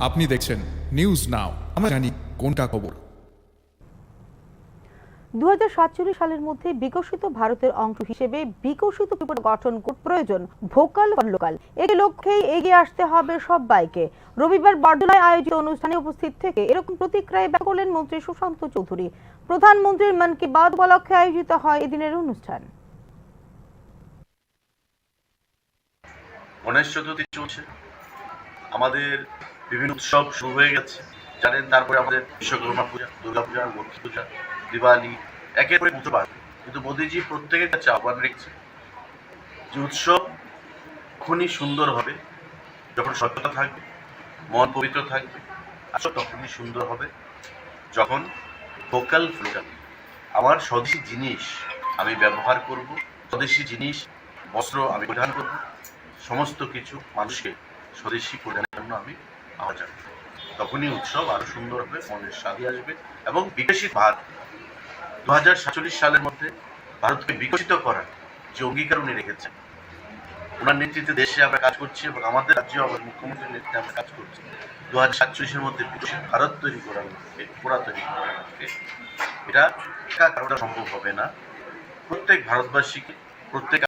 আপনি দেখছেন news now. আমরা জানি কোনটা খবর। 2047 সালের মধ্যে বিকশিত ভারতের অংশ হিসেবে বিকশিত ত্রিপুরা গঠন প্রয়োজন, ভোকাল ফর লোকাল। এই লক্ষ্যেই এগিয়ে আসতে হবে সবাইকে। রবিবার বরদলায় আয়োজিত অনুষ্ঠানে উপস্থিত থেকে এরকম প্রতিক্রিয়া ব্যক্ত করলেন মন্ত্রী সুশান্ত চৌধুরী। প্রধানমন্ত্রীর মন কি বাত উপলক্ষে আয়োজিত হয় এদিনের অনুষ্ঠান। গণেশ চতুর্থী চলছে, আমাদের বিভিন্ন উৎসব শুরু হয়ে গেছে জানেন। তারপরে আমাদের বিশ্বকর্মা পূজা, দুর্গা পূজা, লক্ষ্মী পূজা, দিওয়ালি, একের পরে পুজো পাবে। কিন্তু মোদীজি প্রত্যেকের কাছে আহ্বান রেখেছে যে উৎসব তখনই সুন্দর হবে যখন সত্যতা থাকবে, মন পবিত্র থাকবে। আসলে তখনই সুন্দর হবে যখন ভোকাল ফর লোকাল, আমার স্বদেশী জিনিস আমি ব্যবহার করব, স্বদেশী জিনিস বস্ত্র আমি পরিধান করব, সমস্ত কিছু মানুষকে স্বদেশী পরিধানের জন্য আমি আহ্বান জানাবো। তখনই উৎসব আরো সুন্দর হবে, মনের স্বাদী আসবে এবং বিকশিত ভারত 2047 সালের মধ্যে ভারতকে বিকশিত করার যে অঙ্গীকার উনি রেখেছেন, ওনার নেতৃত্বে দেশে আমরা কাজ করছি এবং আমাদের রাজ্যে আমাদের মুখ্যমন্ত্রীর নেতৃত্বে আমরা কাজ করছি 2047-এর মধ্যে বিকশিত ভারত তৈরি করার লক্ষ্যে, পুরা তৈরি করার লক্ষ্যে। এটা একা কারোটা সম্ভব হবে না। প্রত্যেক ভারতবাসীকে, প্রত্যেক